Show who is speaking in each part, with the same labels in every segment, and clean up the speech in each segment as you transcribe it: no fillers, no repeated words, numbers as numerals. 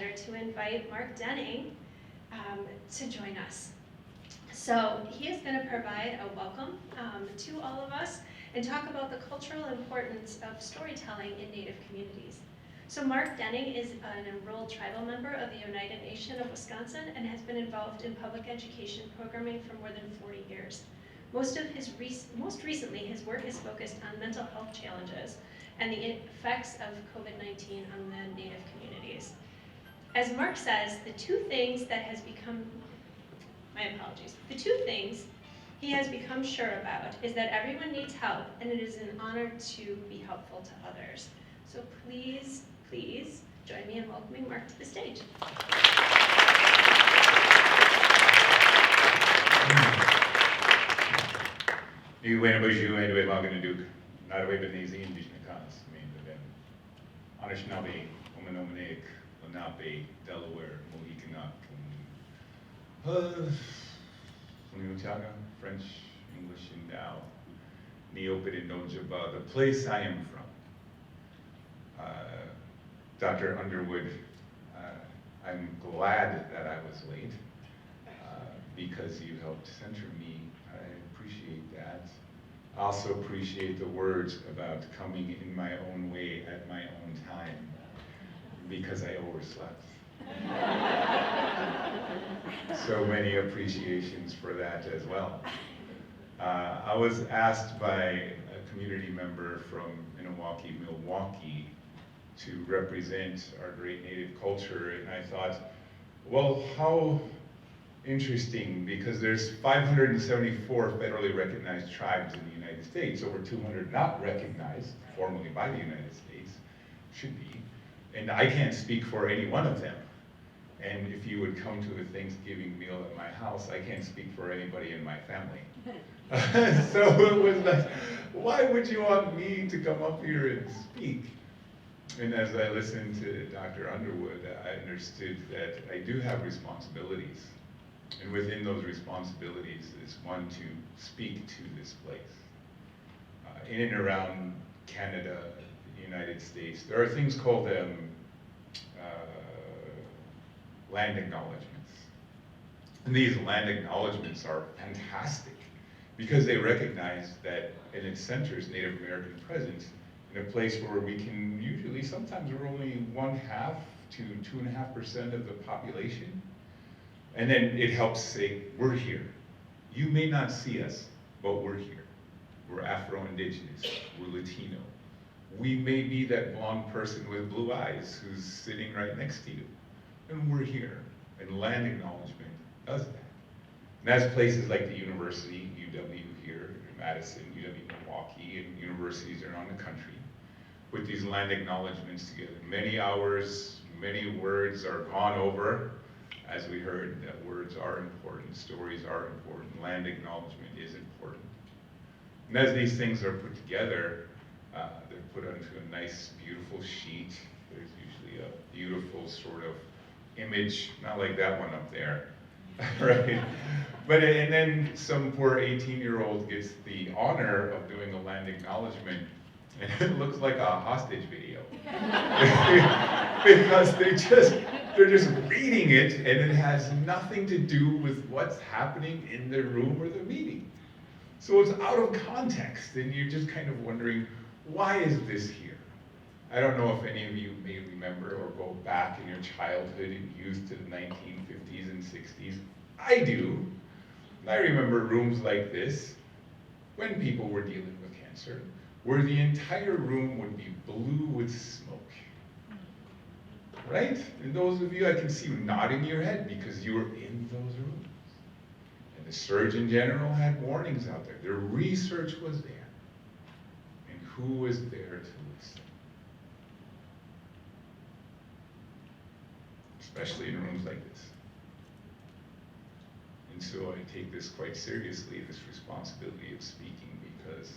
Speaker 1: pleasure to invite Mark Denning to join us. So he is going to provide a welcome to all of us and talk about the cultural importance of storytelling in Native communities. So Mark Denning is an enrolled tribal member of the United Nation of Wisconsin and has been involved in public education programming for more than 40 years. Most recently, his work is focused on mental health challenges and the effects of COVID-19 on the Native communities. As Mark says, the two things he has become sure about is that everyone needs help, and it is an honor to be helpful to others. So please join me in welcoming Mark to the stage.
Speaker 2: Iwenabaju and Waganaduk, Narawe Benezi Indigenous Cons, mean the Anishinaabe, Omanomanek, Lenape, Delaware, Mohicanac, Uniutaga, French, English, and Dao, Neopid and Nojaba, the place I am from. Dr. Underwood, I'm glad that I was late because you helped center me. I appreciate that. I also appreciate the words about coming in my own way at my own time because I overslept. So many appreciations for that as well. I was asked by a community member from Minnewaukee, Milwaukee, to represent our great Native culture, and I thought, well, how interesting, because there's 574 federally recognized tribes in the United States, over 200 not recognized formally by the United States, should be, and I can't speak for any one of them. And if you would come to a Thanksgiving meal at my house, I can't speak for anybody in my family. So it was like, why would you want me to come up here and speak? And as I listened to Dr. Underwood, I understood that I do have responsibilities. And within those responsibilities is one to speak to this place. In and around Canada, the United States, there are things called land acknowledgements. And these land acknowledgements are fantastic because they recognize that, and it centers Native American presence in a place where we can usually, sometimes we're only 1/2 to 2.5% of the population. And then it helps say, we're here. You may not see us, but we're here. We're Afro-Indigenous, we're Latino. We may be that blonde person with blue eyes who's sitting right next to you. And we're here, and land acknowledgement does that. And that's places like the university, UW here in Madison, UW Milwaukee, and universities around the country, put these land acknowledgements together. Many hours, many words are gone over, as we heard, that words are important, stories are important, land acknowledgement is important. And as these things are put together, they're put onto a nice, beautiful sheet. There's usually a beautiful sort of image, not like that one up there, right? But, and then some poor 18-year-old gets the honor of doing a land acknowledgement, and it looks like a hostage video. Because they're just reading it, and it has nothing to do with what's happening in the room or the meeting. So it's out of context, and you're just kind of wondering, why is this here? I don't know if any of you may remember or go back in your childhood and youth to the 1950s and 60s. I do. I remember rooms like this when people were dealing with cancer, where the entire room would be blue with smoke. Right? And those of you, I can see you nodding your head because you were in those rooms. And the Surgeon General had warnings out there. Their research was there. And who was there to listen? Especially in rooms like this. And so I take this quite seriously, this responsibility of speaking, because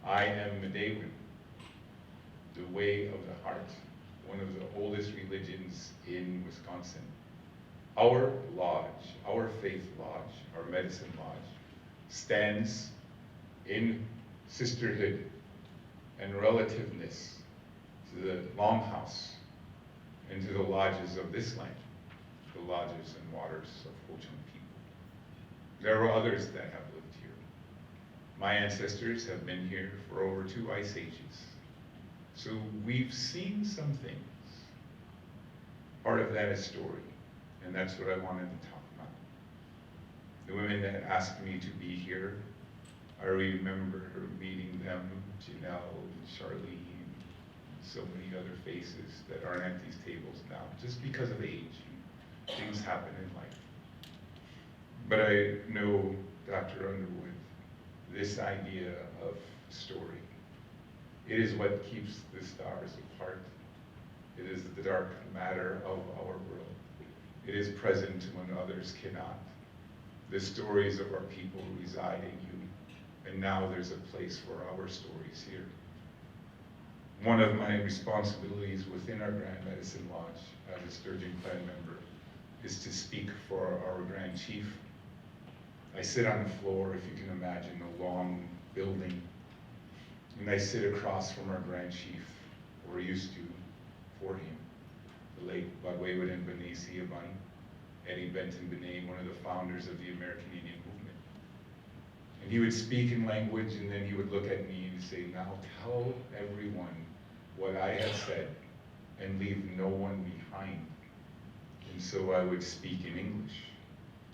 Speaker 2: I am Medewan, the way of the heart, one of the oldest religions in Wisconsin. Our lodge, our faith lodge, our medicine lodge, stands in sisterhood and relativeness to the Longhouse and to the lodges of this land, the lodges and waters of Ho-Chunk people. There are others that have lived here. My ancestors have been here for over 2 ice ages. So we've seen some things. Part of that is story, and that's what I wanted to talk about. The women that asked me to be here, I remember meeting them, Janelle and Charlene, and so many other faces that aren't at these tables now, just because of age. Things happen in life. But I know, Dr. Underwood, this idea of story, it is what keeps the stars apart. It is the dark matter of our world. It is present when others cannot. The stories of our people reside in you, and now there's a place for our stories here. One of my responsibilities within our Grand Medicine Lodge as a Sturgeon Clan member is to speak for our Grand Chief. I sit on the floor, if you can imagine, a long building, and I sit across from our Grand Chief, or used to, for him, the late Bagwewood and B'nai Siaban, Eddie Benton Benet, one of the founders of the American Indian movement. And he would speak in language, and then he would look at me and say, now tell everyone what I have said, and leave no one behind. And so I would speak in English.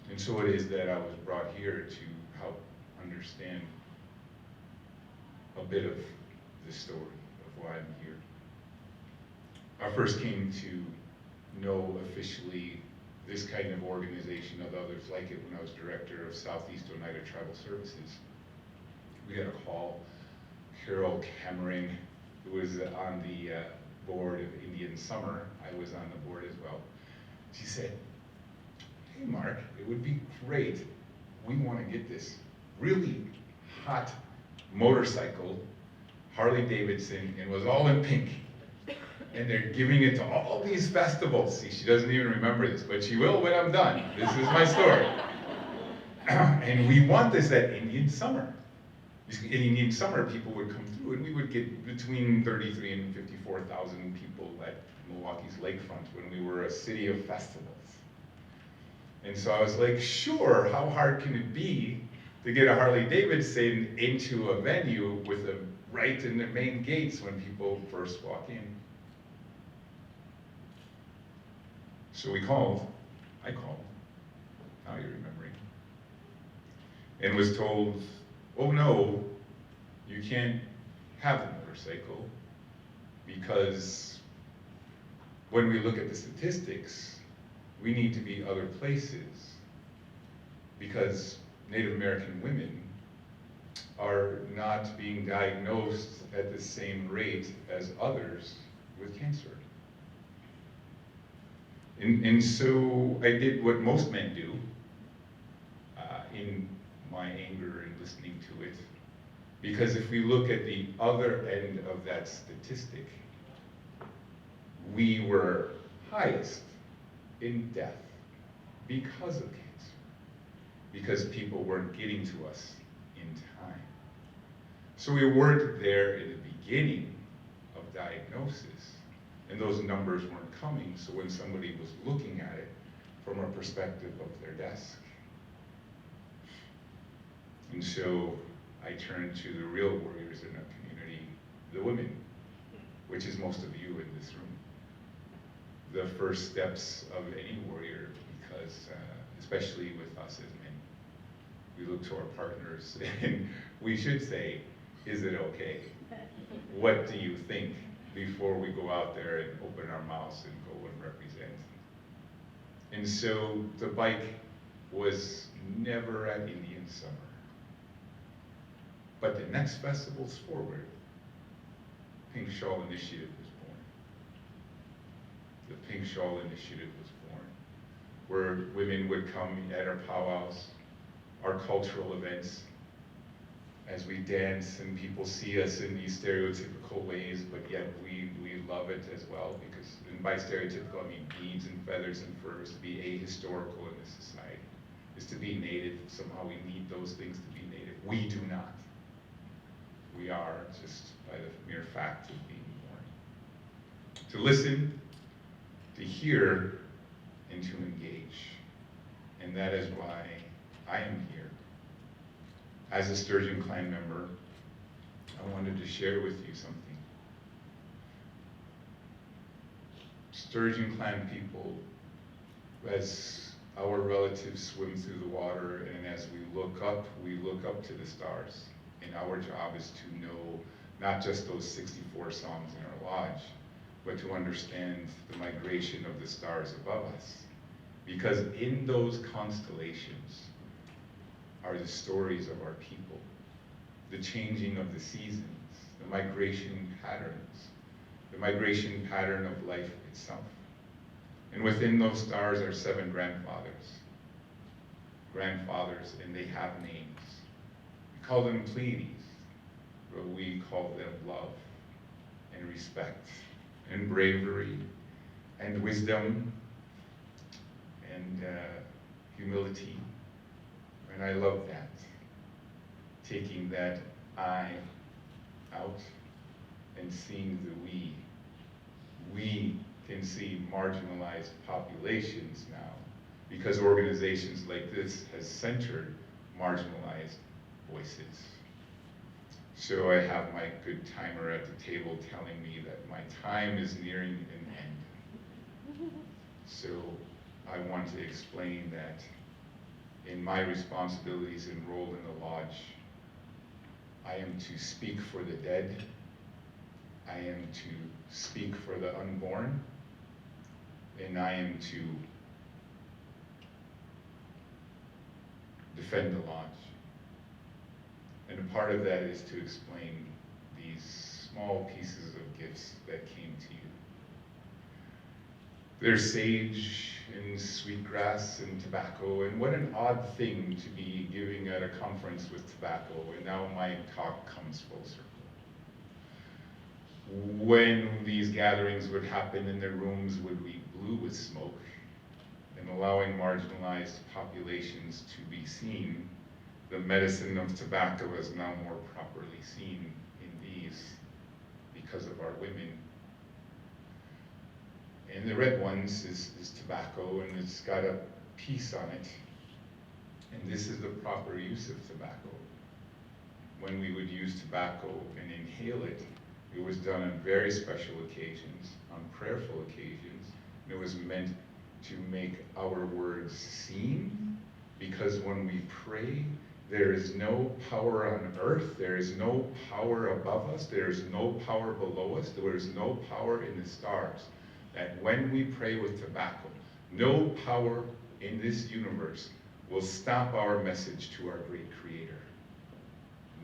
Speaker 2: And so it is that I was brought here to help understand a bit of the story of why I'm here. I first came to know officially this kind of organization of others like it when I was director of Southeast Oneida Tribal Services. We had a call, Carol Cameron, who was on the board of Indian Summer. I was on the board as well. She said, hey Mark, it would be great. We want to get this really hot motorcycle, Harley Davidson, and was all in pink. And they're giving it to all these festivals. See, she doesn't even remember this, but she will when I'm done. This is my story. And we want this at Indian Summer. In Indian Summer, people would come through, and we would get between 33 and 54,000 people at Milwaukee's lakefront when we were a city of festivals. And so I was like, sure, how hard can it be to get a Harley Davidson into a venue with a right in the main gates when people first walk in? So I called, now you're remembering, and was told, oh no, you can't have the motorcycle because when we look at the statistics, we need to be other places because Native American women are not being diagnosed at the same rate as others with cancer. And so I did what most men do in my anger and listening to it. Because if we look at the other end of that statistic, we were highest in death because of cancer. Because people weren't getting to us in time. So we weren't there in the beginning of diagnosis. And those numbers weren't coming, so when somebody was looking at it from a perspective of their desk. And so I turned to the real warriors in our community, the women, which is most of you in this room. The first steps of any warrior, because especially with us as men, we look to our partners and we should say, is it okay? What do you think? Before we go out there and open our mouths and go and represent. And so the bike was never at Indian Summer. But the next festivals forward, Pink Shawl Initiative was born. The Pink Shawl Initiative was born, where women would come at our powwows, our cultural events, as we dance and people see us in these stereotypical ways, but yet we love it as well, because, and by stereotypical I mean beads and feathers and furs. To be ahistorical in this society is to be native. Somehow we need those things to be native. We do not. We are, just by the mere fact of being born. To listen, to hear and to engage. And that is why I am here. As a Sturgeon Clan member, I wanted to share with you something. Sturgeon Clan people, as our relatives swim through the water, and as we look up to the stars. And our job is to know not just those 64 songs in our lodge, but to understand the migration of the stars above us. Because in those constellations are the stories of our people, the changing of the seasons, the migration patterns, the migration pattern of life itself. And within those stars are 7 grandfathers. Grandfathers, and they have names. We call them Pleiades, but we call them love and respect and bravery and wisdom and humility. And I love that. Taking that I out and seeing the we. We can see marginalized populations now because organizations like this has centered marginalized voices. So I have my good timer at the table telling me that my time is nearing an end. So I want to explain that in my responsibilities enrolled in the lodge, I am to speak for the dead, I am to speak for the unborn, and I am to defend the lodge. And a part of that is to explain these small pieces of gifts that came to you. There's sage and sweetgrass and tobacco, and what an odd thing to be giving at a conference with tobacco, and now my talk comes full circle. When these gatherings would happen and their rooms would be blue with smoke, and allowing marginalized populations to be seen, the medicine of tobacco is now more properly seen in these because of our women. And the red ones is tobacco, and it's got a piece on it. And this is the proper use of tobacco. When we would use tobacco and inhale it, it was done on very special occasions, on prayerful occasions, and it was meant to make our words seen, because when we pray, there is no power on earth, there is no power above us, there is no power below us, there is no power in the stars. That when we pray with tobacco, no power in this universe will stop our message to our great Creator.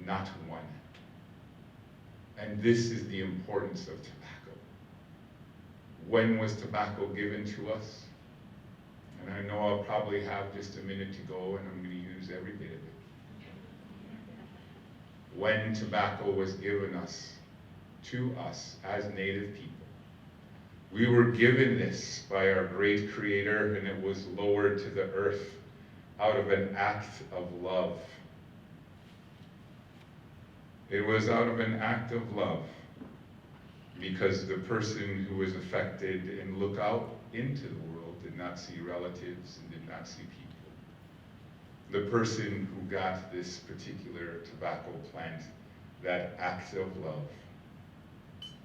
Speaker 2: Not one. And this is the importance of tobacco. When was tobacco given to us? And I know I'll probably have just a minute to go, and I'm going to use every bit of it. When tobacco was given to us as Native people, we were given this by our great Creator, and it was lowered to the earth out of an act of love. It was out of an act of love, because the person who was affected and looked out into the world did not see relatives and did not see people. The person who got this particular tobacco plant, that act of love,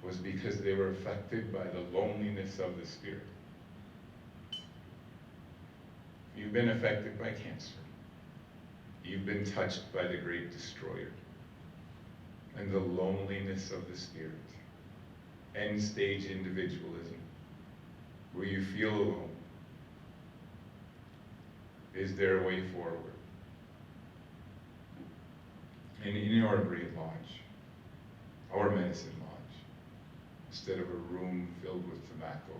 Speaker 2: was because they were affected by the loneliness of the spirit. You've been affected by cancer. You've been touched by the great destroyer. And the loneliness of the spirit. End stage individualism, where you feel alone. Is there a way forward? And in our great lodge, our medicine lodge, instead of a room filled with tobacco,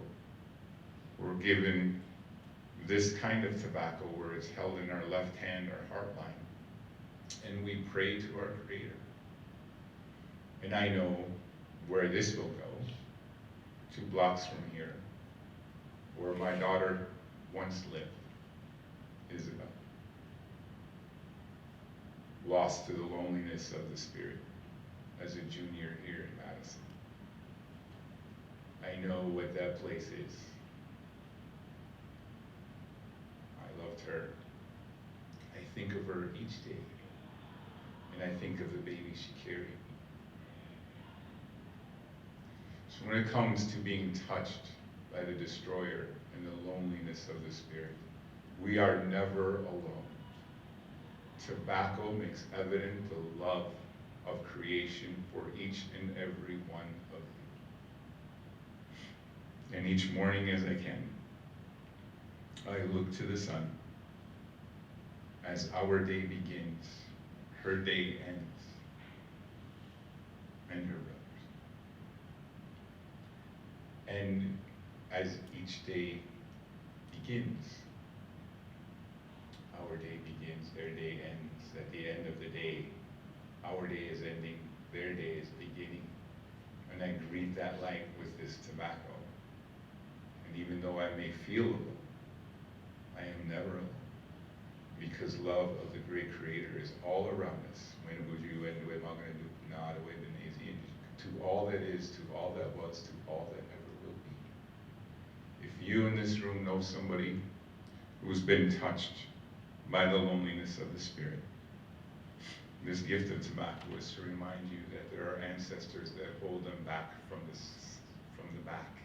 Speaker 2: we're given this kind of tobacco where it's held in our left hand, our heart line, and we pray to our Creator. And I know where this will go, 2 blocks from here, where my daughter once lived, Isabel, lost to the loneliness of the spirit as a junior here in Madison. I know what that place is. her, I think of her each day, and I think of the baby she carried. So when it comes to being touched by the destroyer and the loneliness of the spirit, we are never alone. Tobacco makes evident the love of creation for each and every one of you. And each morning as I can, I look to the sun. As our day begins, her day ends, and her brother's. And as each day begins, our day begins, their day ends. At the end of the day, our day is ending, their day is beginning. And I greet that light with this tobacco. And even though I may feel alone, I am never alone. Because love of the great Creator is all around us. To all that is, to all that was, to all that ever will be. If you in this room know somebody who's been touched by the loneliness of the Spirit, this gift of tobacco is to remind you that there are ancestors that hold them back from the back.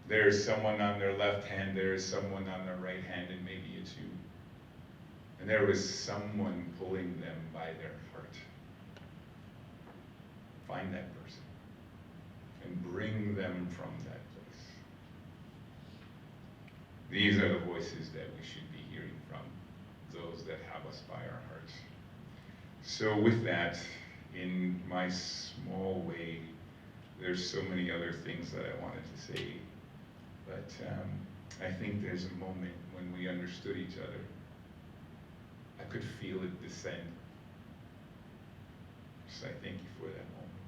Speaker 2: There is someone on their left hand, there is someone on their right hand, and maybe it's you. And there was someone pulling them by their heart. Find that person and bring them from that place. These are the voices that we should be hearing from, those that have us by our hearts. So with that, in my small way, there's so many other things that I wanted to say, but I think there's a moment when we understood each other. I could feel it descend. So I thank you for that moment.